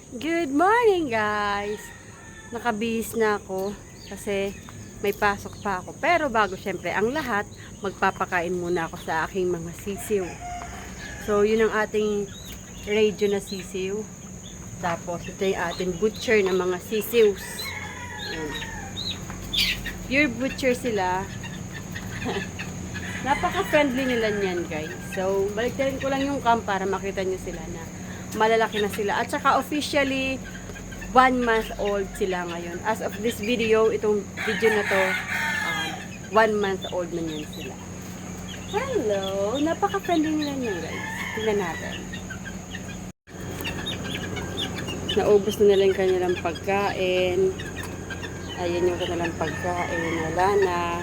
Good morning guys! Nakabihis na ako kasi may pasok pa ako. Pero bago syempre ang lahat, magpapakain muna ako sa aking mga sisiw. So yun ang ating radio na sisiw. Tapos ito yung ating butcher na mga sisiws. Ayan. Pure butcher sila. Napaka-friendly nila niyan guys. So baliktarin ko lang yung cam para makita nyo sila na malalaki na sila. At saka officially 1 month old sila ngayon. As of this video, itong video na to 1 month old na yan sila. Hello! Napaka-friendly nila niyan guys. Tingnan natin. Naubos na nila yung kanilang pagkain. Ayan yung kanilang pagkain. Wala na.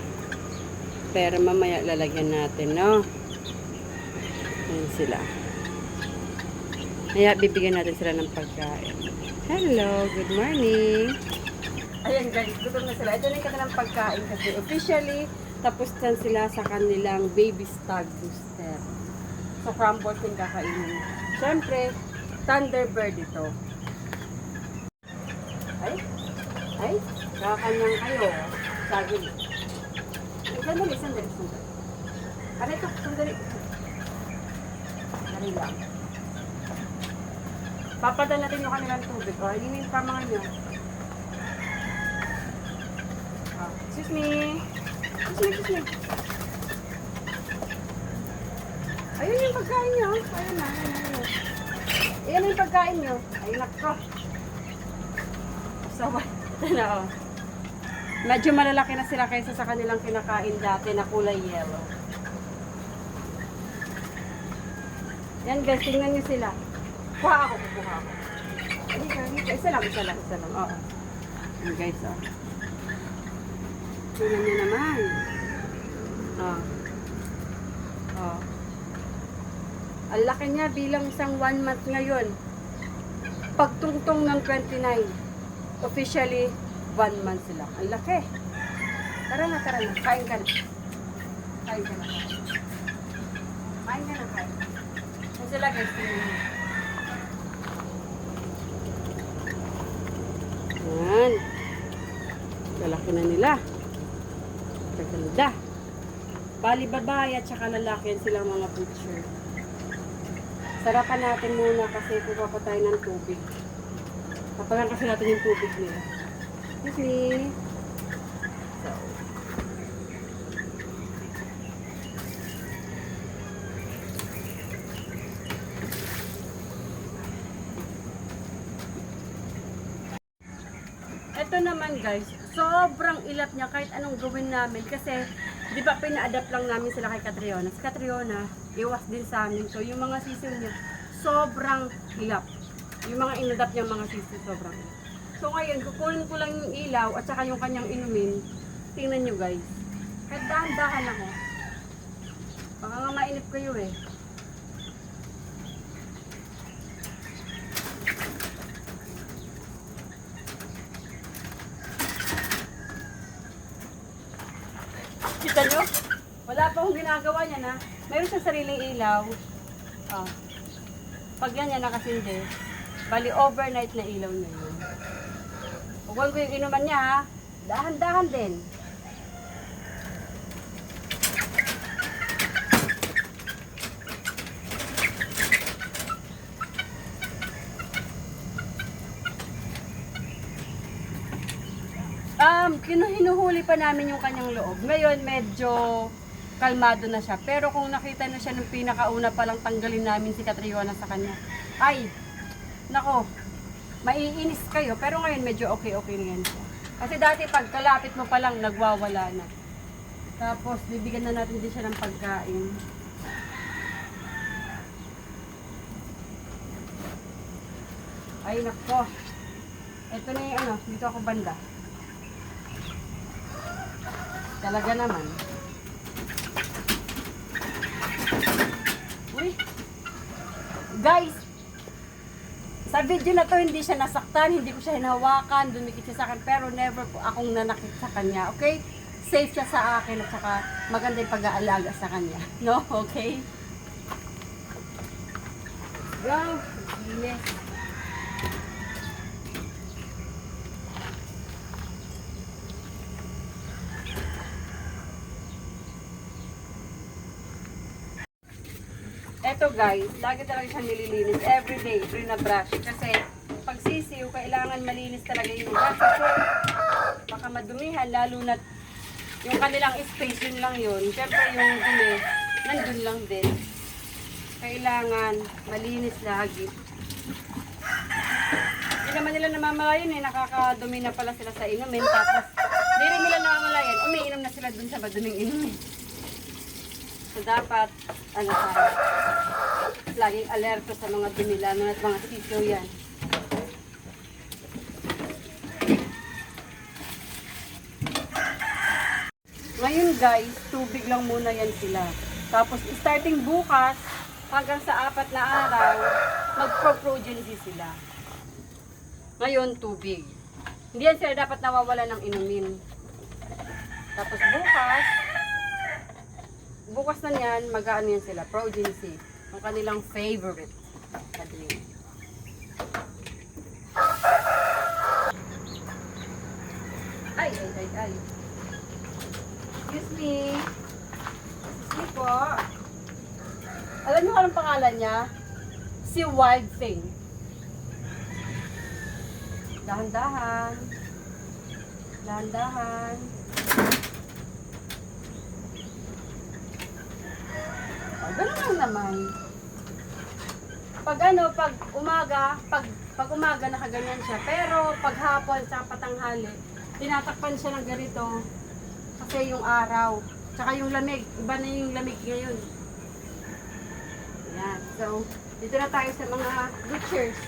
Pero mamaya lalagyan natin, no? Ayan sila. Kaya bibigyan natin sila ng pagkain. Hello, good morning. Ayan guys, gutom na sila. Ito na yung kanilang pagkain kasi officially tapos na sila sa kanilang baby stag booster. So crumbles yung kakainin. Siyempre, Thunderbird ito. Ay, kakanyang kayo. Sagin. Sandali. Ano ito? Sandali lang. Papadan natin yung kanilang tubig. O, hindi yung mga nyo. Excuse me. Ayun yung pagkain nyo. Ayun na. Ayan yung pagkain nyo. Ayun ako. So, ito na o. Medyo malalaki na sila kaysa sa kanilang kinakain dati na kulay yellow. Yan guys, tingnan nyo sila. Kuha ako. Isa lang. Oo. Yan guys, oh. Tingnan nyo naman. Oh. Ang laki niya bilang isang 1 month ngayon. Pagtungtong ng 29. Officially, 1 month sila. Ang laki. Tara na. Kain ka na. Yan sila guys. Yan. Lalaki na nila. Kaganda. Bali babae at saka lalaki yan silang mga butcher. Sarapan natin muna kasi kukuha tayo ng tubig. Tapalan kasi natin yung tubig nila. Excuse me. So. Ito naman guys, sobrang ilap niya kahit anong gawin namin kasi di ba pina-adapt lang namin sila kay Catriona. Si Catriona, iwas din sa amin. So yung mga sisiw niya, sobrang ilap. Yung mga inadapt niya mga sisiw, sobrang ilap. So ngayon, kukunin ko lang yung ilaw at saka yung kanyang inumin. Tingnan nyo guys. Kahit dahan-dahan ako. Baka nga mainip kayo eh. Kita nyo? Wala pa akong ginagawa niya na. Mayroon siyang sariling ilaw. Oh. Pag yan niya nakasindi, bali overnight na ilaw na yun. Huwag ko yung inuman niya ha. Dahan-dahan din. Hinuhuli pa namin yung kanyang loob. Ngayon, medyo kalmado na siya. Pero kung nakita na siya nung pinakauna palang tanggalin namin si Catriona sa kanya, ay, nako, maiinis kayo. Pero ngayon, medyo okay na yan siya. Kasi dati pag kalapit mo pa lang, nagwawala na. Tapos, bibigyan na natin din siya ng pagkain. Ay, nako. Ito na yung dito ako banda. Talaga naman. Uy. Guys, sa video na to hindi siya nasaktan, hindi ko siya hinahawakan, dumikit siya sa akin, pero never po akong nanakit sa kanya, okay? Safe siya sa akin at saka maganda yung pag-aalaga sa kanya. No? Okay? Go. Yes. Ito guys, lagi talaga siyang nililinis. Everyday, brush. Kasi pag sisiw, kailangan malinis talaga yung brush. So, baka madumihan, lalo na yung kanilang space, yun lang yun. Siyempre yung dumi, nandun lang din. Kailangan malinis lagi. Hindi naman nila namamalayan eh, nakakadumi na pala sila sa inumin. Tapos, hindi rin nila namamalayan, umiinom na sila dun sa maduming inumin. So, dapat, ano tayo, laging alerto sa mga dumi, lalo at mga sisiw yan. Ngayon guys, tubig lang muna yan sila. Tapos starting bukas, hanggang sa 4 na araw, mag-pro-progeny sila. Ngayon, tubig. Hindi yan sila dapat nawawala ng inumin. Tapos bukas na yan, mag-ano yan sila, progeny. Ang kanilang favorite. Kadling. Ay. Excuse me. Excuse me po. Alam niyo kung anong pangalan niya? Si Wild Thing. Dahan-dahan. Dahan-dahan. Oh, ganun lang naman. Pag umaga nakaganyan siya. Pero pag hapon sa patanghali, tinatakpan siya ng ganito. Kasi yung araw, tsaka yung lamig, iba na yung lamig ngayon. Ayan. So, dito na tayo sa mga butchers.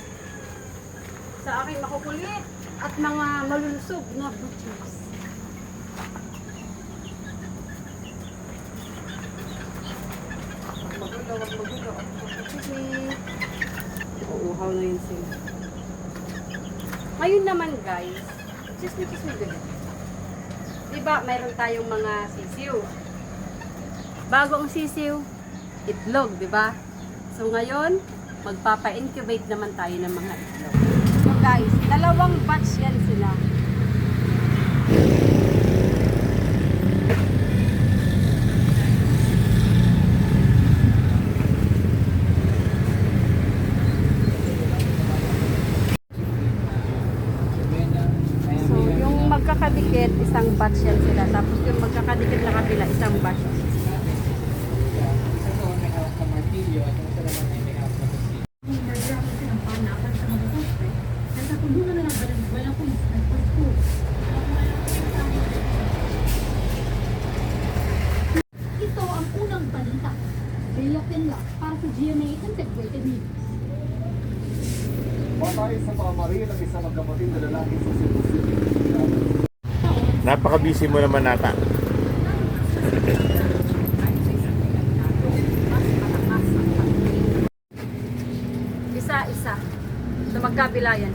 Sa aking makukulit at mga malulusog na butchers. Magulo. Uuhaw na yun sila. Ngayon naman guys, excuse me ganun. Diba, mayroon tayong mga sisiw. Bago ang sisiw, itlog, diba? So ngayon, magpapa-incubate naman tayo ng mga itlog. So guys, 2 batch yan sila. So yung magkakadikit, isang batch yan sila. Tapos yung magkakadikit na kabila, isang batch. Ito ang unang balita. Bilokenla para sa GMA Integrated News. Patay sa pamaril ang isang magkapatid na lalaki sa Cebu City. Napaka-busy mo naman nata. Isa-isa. So magkabila yan.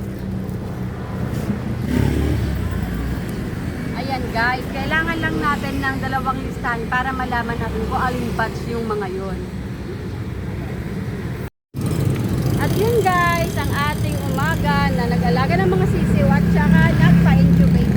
Ayan guys, kailangan lang natin ng 2 listahan para malaman natin kung aling batch yung mga yon. At yun guys, ang ating umaga na nag-alaga ng mga sisiw at saka nagpa-incubate